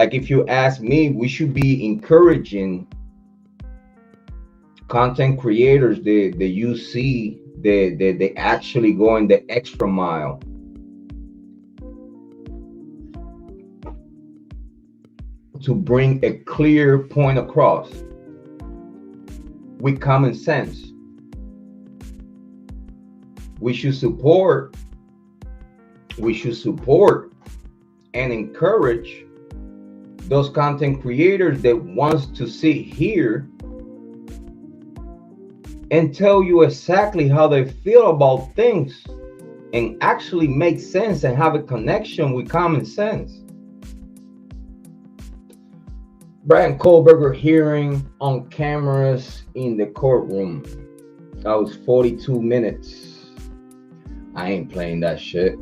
Like if you ask me, we should be encouraging content creators that you see they actually going the extra mile to bring a clear point across with common sense. We should support and encourage those content creators that wants to sit here and tell you exactly how they feel about things and actually make sense and have a connection with common sense. Bryan Kohberger hearing on cameras in the courtroom. That was 42 minutes. I ain't playing that shit.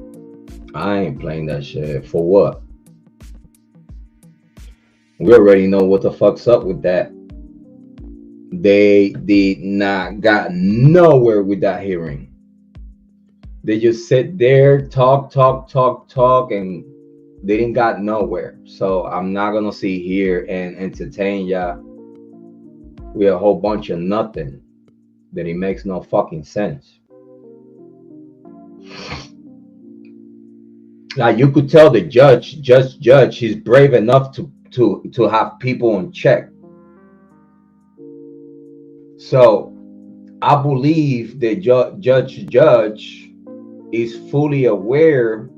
For what? We already know what the fuck's up with that. They did not got nowhere with that hearing. They just sit there, talk, and they didn't got nowhere. So I'm not gonna sit here and entertain y'all with a whole bunch of nothing that it makes no fucking sense. Now you could tell the judge, he's brave enough to have people in check. So I believe the judge is fully aware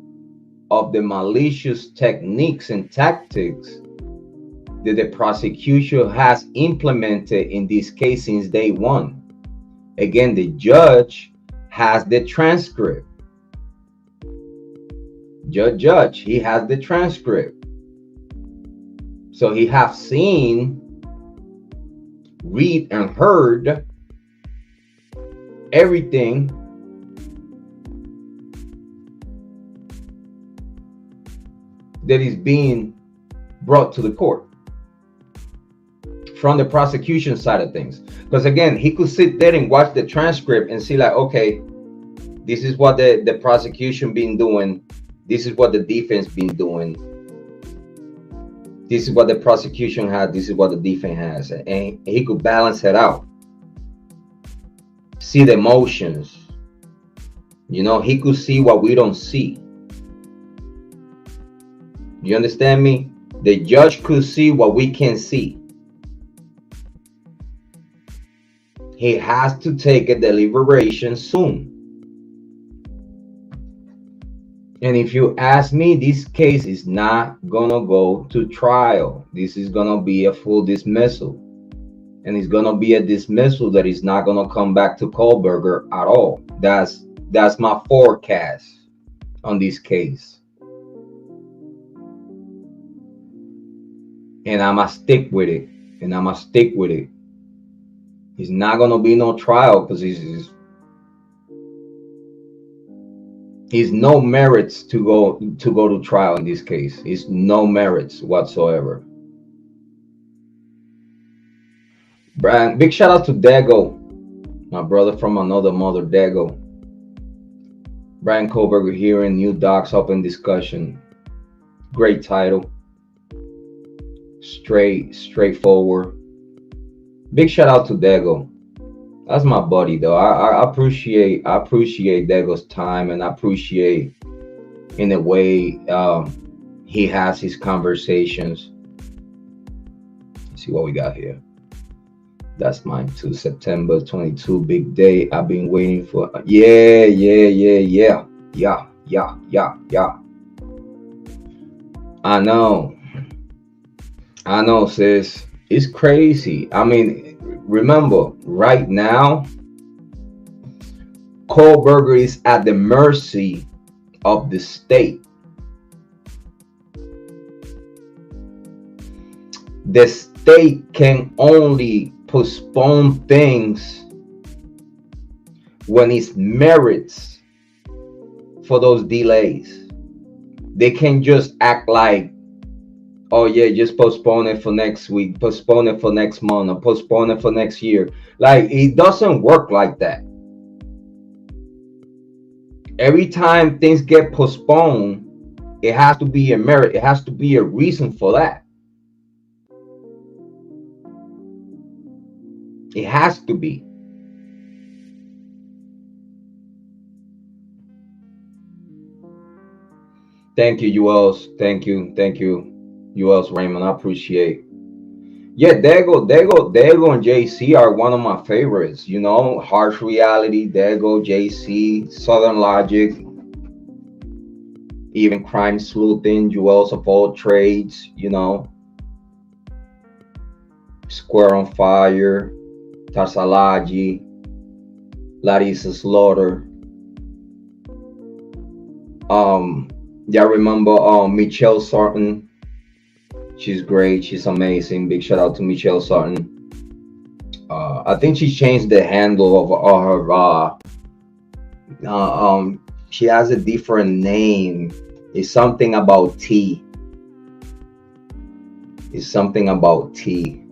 of the malicious techniques and tactics that the prosecution has implemented in this case since day one. Again, the judge has the transcript. Judge, he has the transcript. So he have seen, read, and heard everything that is being brought to the court from the prosecution side of things. Because again, he could sit there and watch the transcript and see like, okay, this is what the prosecution been doing. This is what the defense been doing. This is what the prosecution has. This is what the defense has. And he could balance it out. See the emotions. You know, he could see what we don't see. You understand me? The judge could see what we can't see. He has to take a deliberation soon. And if you ask me, this case is not gonna go to trial. This is gonna be a full dismissal. And it's gonna be a dismissal that is not gonna come back to Kohberger at all. That's my forecast on this case. And I'ma stick with it. It's not gonna be no trial because he's no merits to go to trial in this case. It's no merits whatsoever. Bryan, big shout out to Dago, my brother from another mother, Dago. Bryan Kohberger hearing New Docs Open Discussion. Great title. Straightforward. Big shout out to Dago. That's my buddy though. I appreciate Dago's time, and I appreciate in a way he has his conversations. Let's see what we got here. That's mine too. September 22, big day. I've been waiting for. Yeah. I know, sis. It's crazy. I mean, remember, right now, Kohberger is at the mercy of the state. The state can only postpone things when it merits for those delays. They can just act like, oh yeah, just postpone it for next week, postpone it for next month, or postpone it for next year. Like, it doesn't work like that. Every time things get postponed, it has to be a merit. It has to be a reason for that. It has to be. Thank you, ULs. Thank you. Thank you, ULs Raymond. I appreciate. Yeah, Dago and JC are one of my favorites. You know, Harsh Reality, Dago, JC, Southern Logic, even Crime Sleuthing, Jewels of All Trades, you know, Square on Fire, Tarsalaji, Larissa Slaughter. Yeah, remember Michelle Sarton. She's great. She's amazing. Big shout out to Michelle Sarton. I think she changed the handle of her. She has a different name. It's something about tea. It's something about tea.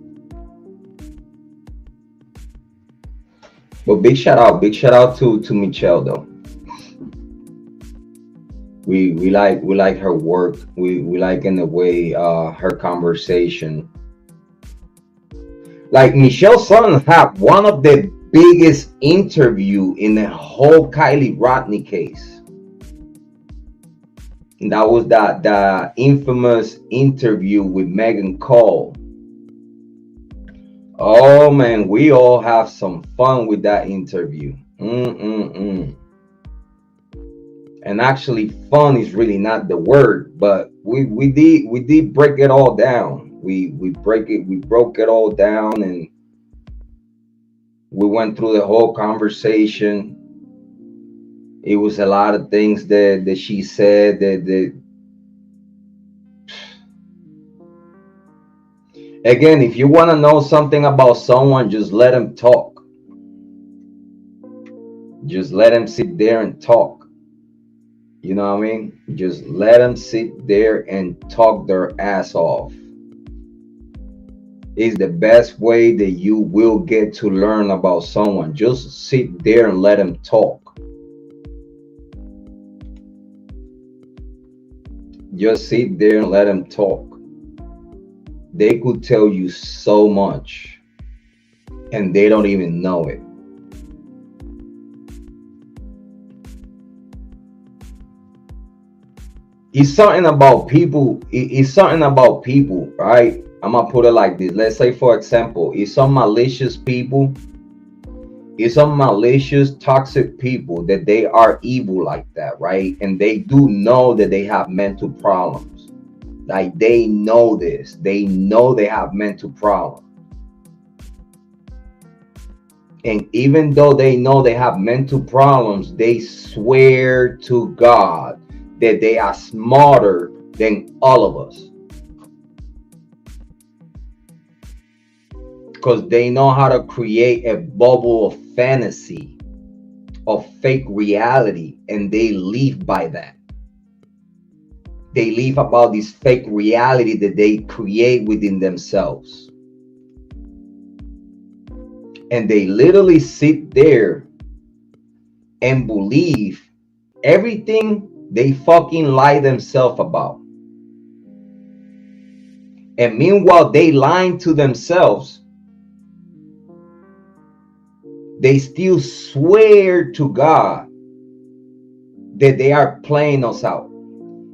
But big shout out to Michelle though. We like her work. We like in the way her conversation. Like Michelle Sutton had one of the biggest interview in the whole Kiely Rodni case. And that was the infamous interview with Megan Cole. Oh man, we all have some fun with that interview. And actually, fun is really not the word, but we did break it all down. We broke it all down, and we went through the whole conversation. It was a lot of things that she said that again, if you want to know something about someone, just let them talk. Just let them sit there and talk. You know what I mean? Just let them sit there and talk their ass off. It's the best way that you will get to learn about someone. Just sit there and let them talk. Just sit there and let them talk. They could tell you so much, and they don't even know it. It's something about people. It's something about people, right? I'm gonna put it like this. Let's say, for example, it's some malicious people. It's some malicious, toxic people that they are evil like that, right? And they do know that they have mental problems. Like they know this. They know they have mental problems. And even though they know they have mental problems, they swear to God that they are smarter than all of us. Because they know how to create a bubble of fantasy, of fake reality, and they live by that. They live about this fake reality that they create within themselves. And they literally sit there and believe everything they fucking lie themselves about. And meanwhile, they lying to themselves. They still swear to God that they are playing us out.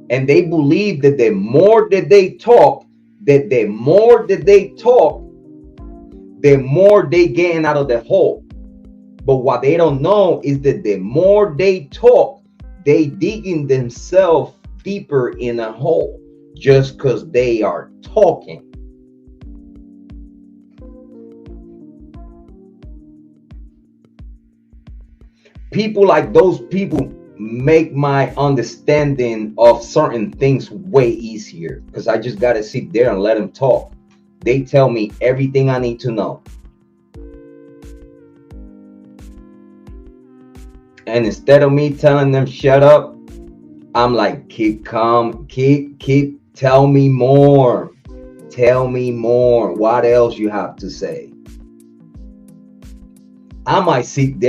And they believe that the more that they talk, the more they getting out of the hole. But what they don't know is that the more they talk, they digging themselves deeper in a hole just because they are talking. People like those people make my understanding of certain things way easier because I just got to sit there and let them talk. They tell me everything I need to know. And instead of me telling them shut up, I'm like, keep calm, keep tell me more. Tell me more. What else you have to say? I might sit there